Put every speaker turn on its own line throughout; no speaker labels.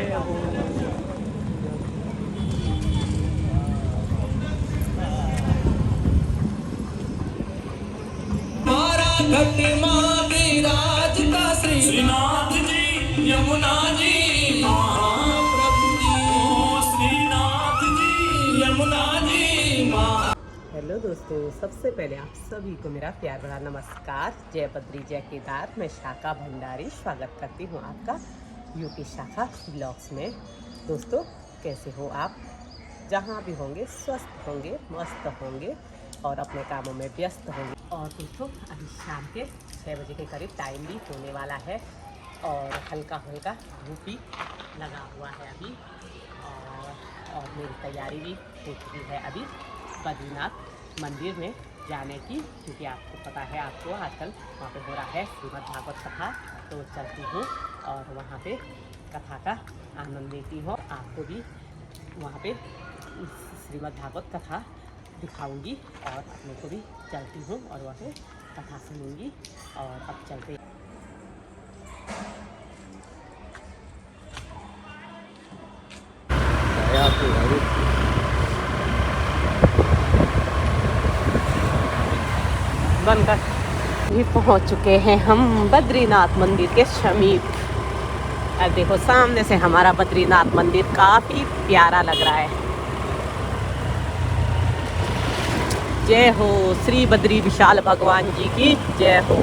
जय हो। घट मां विराज का श्रीनाथ जी, यमुना जी, महाप्रभु जी, श्रीनाथ जी, यमुना जी, महा। हेलो दोस्तों, सबसे पहले आप सभी को मेरा प्यार भरा नमस्कार। जय बद्री जय केदार। मैं शाखा भंडारी स्वागत करती हूँ आपका यूपी शाखा ब्लॉग्स में। दोस्तों, कैसे हो आप? जहाँ भी होंगे स्वस्थ होंगे, मस्त होंगे और अपने कामों में व्यस्त होंगे। और दोस्तों, अभी शाम के 6 बजे के करीब टाइम भी होने वाला है और हल्का हल्का धूप भी लगा हुआ है अभी। और मेरी तैयारी भी हो चुकी है अभी बद्रीनाथ मंदिर में जाने की, क्योंकि आपको पता है, आपको आजकल वहाँ पे हो रहा है श्रीमद् भागवत कथा। तो चलती हूँ और वहाँ पे कथा का आनंद लेती हूँ। आपको भी वहाँ पे श्रीमद् भागवत कथा दिखाऊंगी और अपने को भी चलती हूँ और वहाँ कथा सुनूंगी। और अब चलते बनकर भी पहुँच चुके हैं हम बद्रीनाथ मंदिर के समीप। अब देखो, सामने से हमारा बद्रीनाथ मंदिर काफ़ी प्यारा लग रहा है। जय हो श्री बद्री विशाल भगवान जी की जय हो।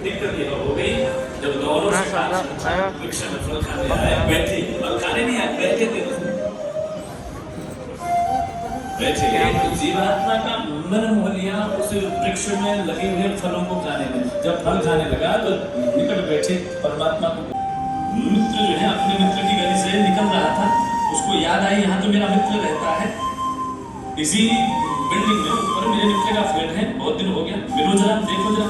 दिक्कत ये हो गई जब दोनों बैठे और खाने नहीं आए, बैठे थे बैठे तो जीवात्मा का मन मोह लिया उस वृक्ष में लगे हुए फलों को खाने में। जब फल खाने लगा तो निकट बैठे परमात्मा को। मित्र जो है अपने मित्र की गली से निकल रहा था, उसको याद आई यहाँ तो मेरा मित्र रहता है, इसी बिल्डिंग में ऊपर मेरे मित्र का फ्लैट है, बहुत दिन हो गया, मिलो जरा, देखो जरा।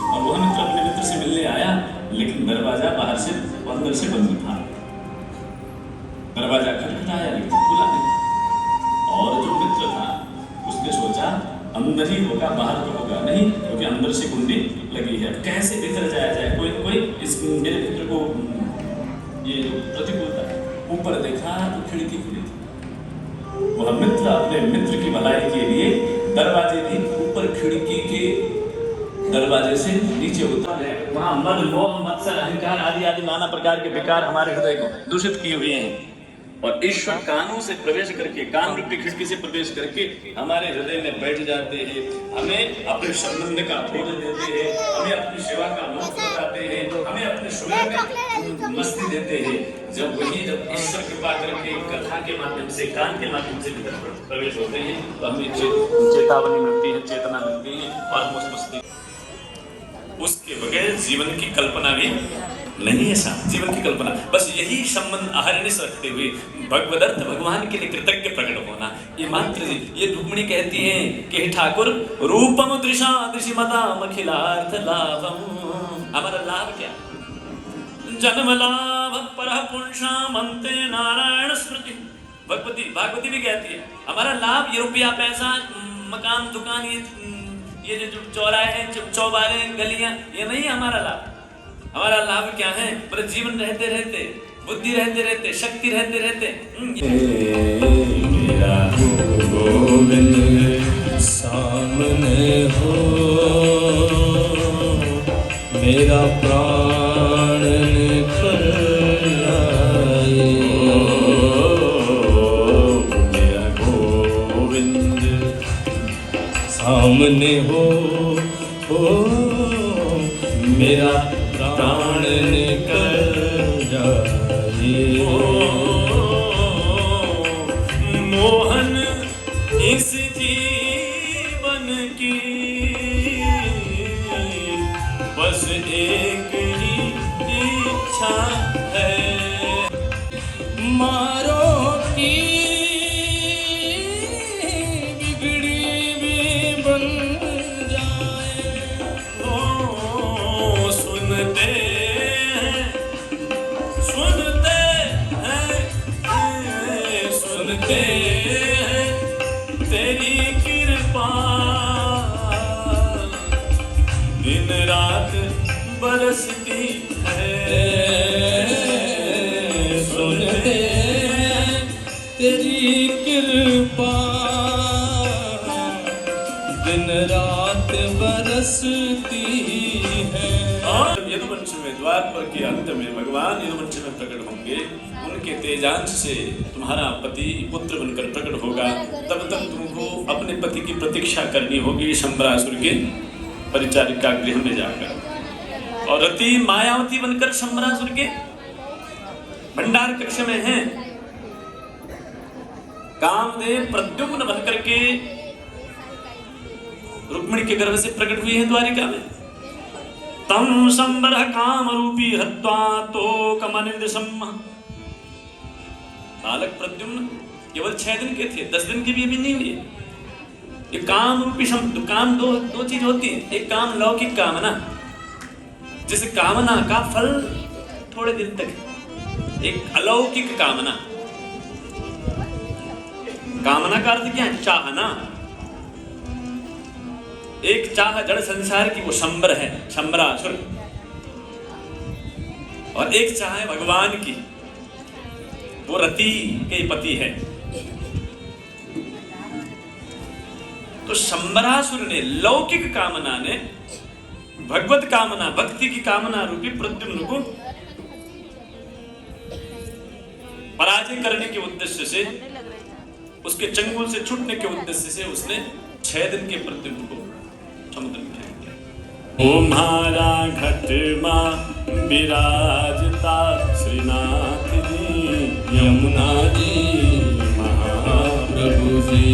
और वह मित्र अपने मित्र से मिलने आया, लेकिन दरवाजा बाहर से अंदर से बंद था। दरवाजा खटखटाया लेकिन खुला नहीं। और जो मित्र था उसने सोचा अंदर ही होगा, बाहर तो होगा नहीं, क्योंकि अंदर से कुंडी लगी है। कैसे भीतर जाया जाए? कोई इस मेरे मित्र को ये प्रतिकूलता है। ऊपर देखा तो खिड़की खुली थी। वह मित्र अपने मित्र की भलाई के लिए दरवाजे भी ऊपर खिड़की के दरवाजे से नीचे उतर है। वहाँ मद मोह मत्सर अहंकार आदि आदि नाना प्रकार के विकार हमारे हृदय को दूषित किए हुए हैं। और ईश्वर कानों से प्रवेश करके, कान रूपी खिड़की से प्रवेश करके हमारे हृदय में बैठ जाते हैं, हमें अपने संबंध का बोध देते हैं, हमें अपनी सेवा का महत्व बताते हैं, हमें अपने सुबह में मस्ती देते हैं। जब ईश्वर कृपा करके कथा के माध्यम से, कान के माध्यम से प्रवेश होते हैं तो हमें चेतावनी मिलती है, चेतना मिलती है और हम उस मस्ती। उसके बगैर जीवन की कल्पना भी नहीं है। साहब, जीवन की कल्पना बस यही संबंध अहरनिश रखते हुए भगवदर्थ भगवान के लिए कृतज्ञ प्रकट होना, ये मात्र। ये रुक्मिणी कहती है कि ठाकुर रूपम दृशा दृशिमताम अखिलार्थ लाभम। हमारा लाभ क्या? जन्म लाभ पर पुंसाम अंते नारायण स्मृति। भागवती भी कहती है हमारा लाभ ये रुपया पैसा, मकान, दुकान, ये जो चौराहे हैं, चौबारे, गलियां, ये नहीं है हमारा लाभ। हमारा लाभ क्या है? पर जीवन रहते रहते, बुद्धि रहते रहते, शक्ति रहते रहते। मेरा गोविंद सामने हो, मेरा प्राण निखर आए। मेरा गोविंद सामने हो, मेरा प्राण निकल जाए। मोहन इस जीवन की बस एक ही इच्छा है, मारो की
सुनते हैं
तेरी कृपा दिन रात बरसती है।
सुनते हैं तेरी कृपा दिन रात बरसती है।
और यदुवंश में द्वार पर के अंत में भगवान यदुवंश में प्रकट होंगे, उनके तेजांश से तुम्हारा पति पुत्र बनकर प्रकट होगा। तब तक तुमको अपने पति की प्रतीक्षा करनी होगी शंबरासुर के परिचारिका गृह में जाकर। और रति मायावती बनकर शंबरासुर के भंडार कक्ष में हैं। कामदेव प्रद्युम्न बनकर के रुक्मिणी के गर्भ से प्रकट हुई है द्वारिका में। तम संबर काम रूपी हत्वा तो कमनिर्दिशम। बालक प्रद्युम्न केवल 6 दिन के थे, 10 दिन की भी अभी नहीं हुई। ये काम रूपी काम दो चीज होती है। एक काम लौकिक कामना, जिस कामना का फल थोड़े दिन तक। एक अलौकिक कामना। कामना का अर्थ क्या है? चाहना। एक चाह जड़ संसार की, वो शंबर है, शंबरासुर। और एक चाह है भगवान की, वो रति के पति है। तो शंबरासुर ने, लौकिक कामना ने भगवत कामना, भक्ति की कामना रूपी प्रद्युम्न को पराजय करने के उद्देश्य से, उसके चंगुल से छूटने के उद्देश्य से उसने 6 दिन के प्रद्युम्न को समुद्र में फेंक दिया। ओ म्हारा घट मां विराजता श्रीनाथ जी,
यमुना जी महाप्रभु जी।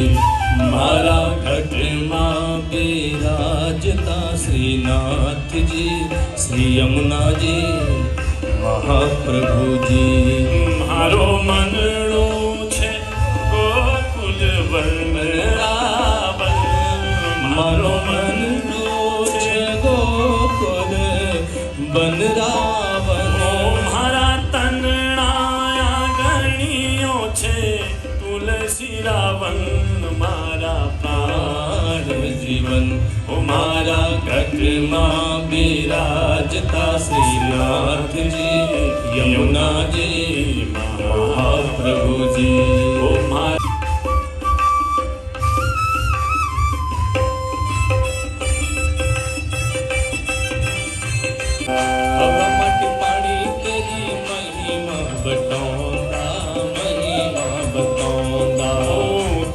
मारा घट मां विराजता श्रीनाथ जी, श्री यमुना जी महाप्रभु जी।
मारो मनड़ो छे गोकुल वृंदावन,
मारो मनड़ो छे गोकुल वृंदावन।
मारा तनणाया गणियो छे तुलसी रावण, मारा प्राण
जीवन। ओ मारा घट मां विराजता श्रीनाथ जी, यमुना जी महाप्रभु जी।
ओ मारा
अवमट पानी तेरी महिमा बताऊंगा, महिमा बताऊंगा।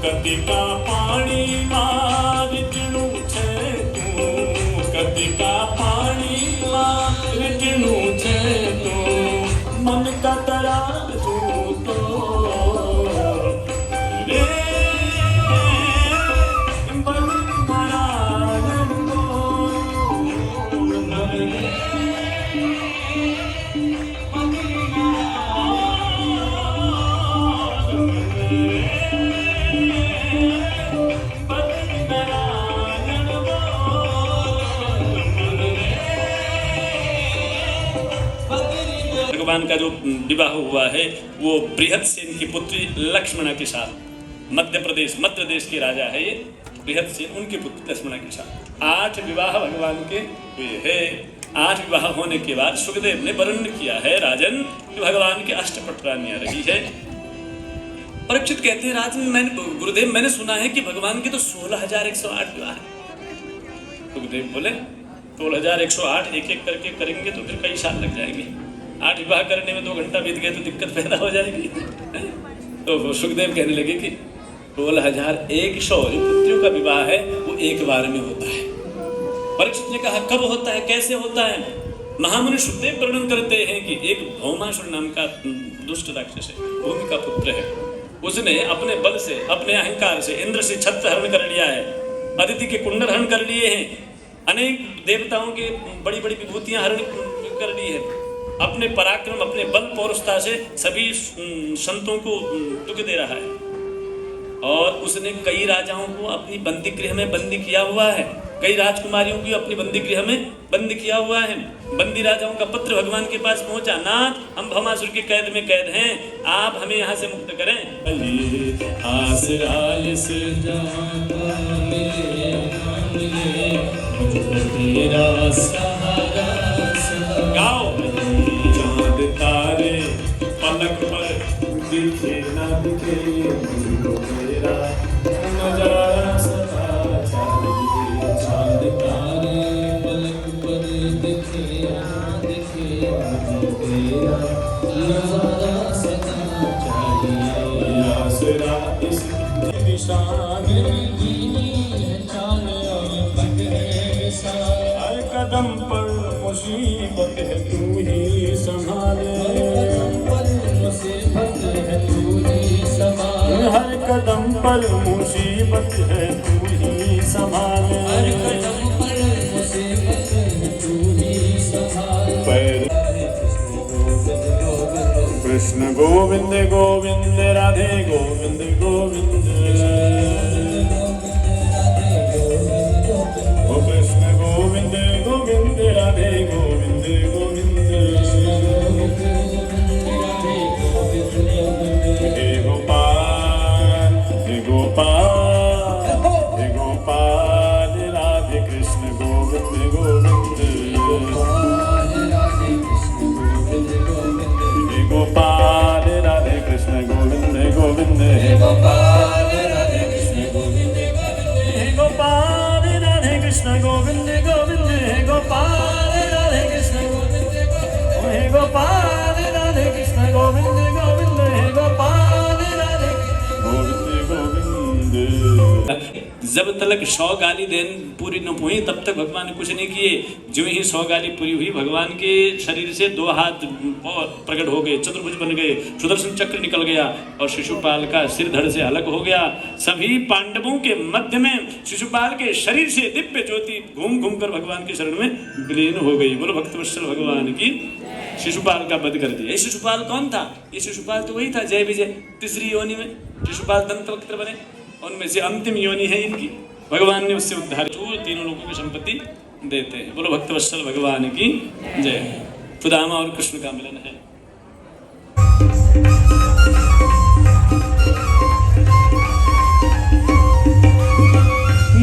कति का पानी मार जिणु छे तू, कति का पानी मार जिणु छे तू, मन का करार तू तो रे बन मरार को मन भगवान का जो विवाह हुआ है वो बृहदसेन की पुत्री लक्ष्मणा के साथ। मध्य देश के राजा है ये बृहदसेन, उनकी पुत्री लक्ष्मणा के साथ 8 विवाह भगवान के हुए हैं। 8 विवाह होने के बाद सुखदेव ने वर्णन किया है राजन कि भगवान की अष्टपटरानियां रही है। परीक्षित कहते हैं राजन, गुरुदेव मैंने सुना है कि भगवान के तो 16,108 विवाह है। सुखदेव बोले 16,108 एक एक करके करेंगे तो फिर कई साल लग जाएंगे। 8 विवाह करने में 2 घंटा बीत गए तो दिक्कत पैदा हो जाएगी। तो सुखदेव कहने लगे कि 16,100 जो पुत्रियों का विवाह है वो एक बार में होता है। परीक्षित ने कहा कब होता है, कैसे होता है? महामुनि सुखदेव वर्णन करते हैं कि एक भौमासुर नाम का दुष्ट राक्षस है, भूमि का पुत्र है। उसने अपने बल से, अपने अहंकार से इंद्र से छत्र हरण कर लिया है, अदिति के कुंडल हरण कर लिए हैं, अनेक देवताओं के बड़ी बड़ी विभूतियां हरण कर ली है। अपने पराक्रम, अपने बल पौरुषता से सभी संतों को दुख दे रहा है। और उसने कई राजाओं को अपनी बंदी गृह में बंदी किया हुआ है, कई राजकुमारियों की अपनी बंदी गृह में बंद किया हुआ है। बंदी राजाओं का पत्र भगवान के पास पहुंचा, नाथ हम भौमासुर के कैद में कैद हैं, आप हमें यहाँ से मुक्त करें। आसरा इस जहां का मिले ना मिले, मुझको तेरा सहारा गाओ। चांद तारे पलक पर दिखे ना दिखे, मुझको तेरा नजारा सदा चाहिए। चांद तारे पलक पर दिखे ना दिखे, मुझको तेरा नजारा सदा चाहिए। आसरा इस निशान हर कदम पर मुसीबत है तू ही संभाले, हर कदम पर मुसीबत है तू ही संभाले, कृष्ण गोविंद गोविंद राधे गोविंद गोविंद, ओ कृष्ण गोविंद गोविंद राधे गोविंद गोविंद, हे गोपाल हे गोपाल हे गोपाल राधे कृष्ण गोविंद गोविंद, हे गोपाल राधे कृष्ण गोविंद गोविंद, हे गोपाल राधे कृष्ण गोविंद गोविंद, हे गोपाल राधे कृष्ण गोविंद गोविंद, हे गोपाल राधे कृष्ण गोविंद गोविंद, हे गोपाल राधे कृष्ण गोविंद गोविंद, हे गोपाल राधे गोविंद गोविंद। जब तक 100 गाली देन पूरी न हुई तब तक भगवान ने कुछ नहीं किए। जो ही 100 गाली पूरी हुई, भगवान के शरीर से 2 हाथ प्रकट हो गए, चतुर्भुज बन गए, सुदर्शन चक्र निकल गया और शिशुपाल का सिर धड़ से अलग हो गया। सभी पांडवों के मध्य में शिशुपाल के शरीर से दिव्य ज्योति घूम घूम कर भगवान के शरण में विलीन हो गई। बोलो भक्तवत्सल भगवान की। शिशुपाल का वध कर दिया। ये शिशुपाल कौन था? ये शिशुपाल तो वही था जय विजय, तीसरी योनि में शिशुपाल दंतवक्त्र बने, उनमें से अंतिम योनि है इनकी। भगवान ने उससे उद्धार, जो तीनों लोगों की संपत्ति देते हैं। बोलो भक्तवत्सल भगवान की जय। सुदामा और कृष्ण का मिलन है।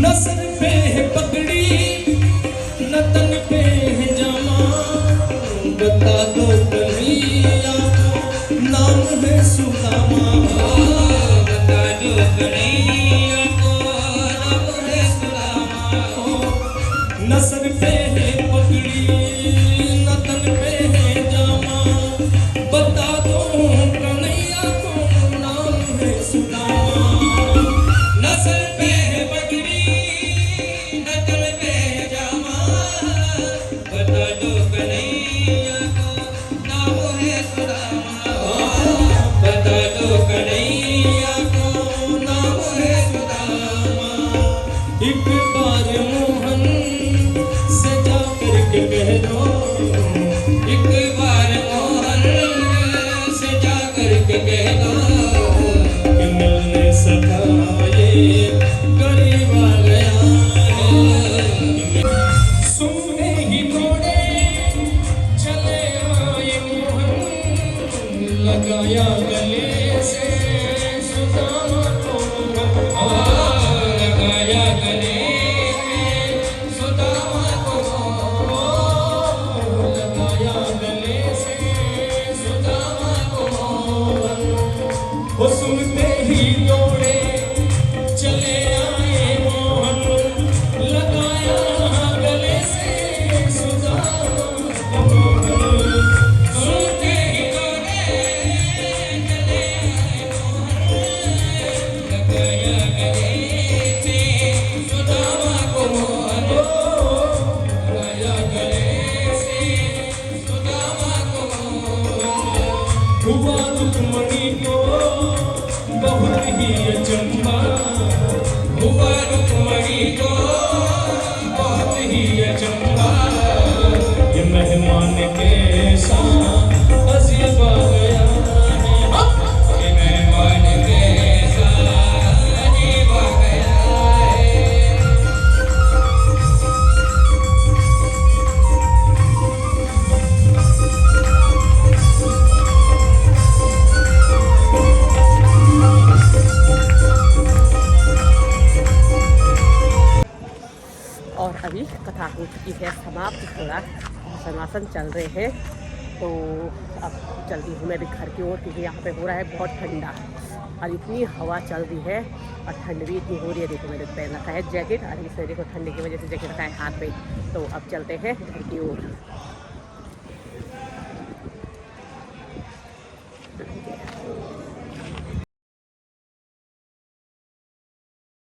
न सर पे है पगड़ी न तन पे है जामा, बता दो कन्हैया को नाम है सुदामा, बता दो कन्हैया को नाम है सुदामा। न सर पे है पगड़ी न तन पे है जामा, बता दो कन्हैया को नाम है सुदामा। न सर पे है पगड़ी न तन पे है जामा, बता दो कन्हैया को नाम है सुदामा, बता दो कन्हैया को नाम है सुदामा। एक बार मोहन से जा करके कह दो, एक बार मोहन से जा करके कह दो कि मिलने सका ये गरीब आ गया है। सुनने ही थोड़े चले आए मोहन, लगाया गले से सुदामा को, लगाया गले में सुदामा को, लगाया गले से सुदामा को। वो सुनते ही दौड़े चले आए मोहन, लगाया गले से सुदामा को। सुनते ही दौड़े चले आए मोहन, लगाया गले से सुदामा को, लगाया गले से सुदामा को। हुआ रुक्मणी को बहुत ही अचंभा, हुआ रुक्मणी को बहुत ही अचंभा। ये मेहमान के साथ अजीब आ गया है, ये मेहमान के साथ अजीब आ गया है।
हो चुकी है समाप्त, थोड़ा समासन चल रहे हैं। तो अब चलती हूँ मैं भी घर की ओर, क्योंकि यहाँ पे हो रहा है बहुत ठंडा और इतनी हवा चल रही है और ठंड भी इतनी हो रही है। देखो मैंने पहन रखा है जैकेट और इसमें देखो ठंडी की वजह से जैकेट रखा है हाथ पे। तो अब चलते हैं घर की ओर।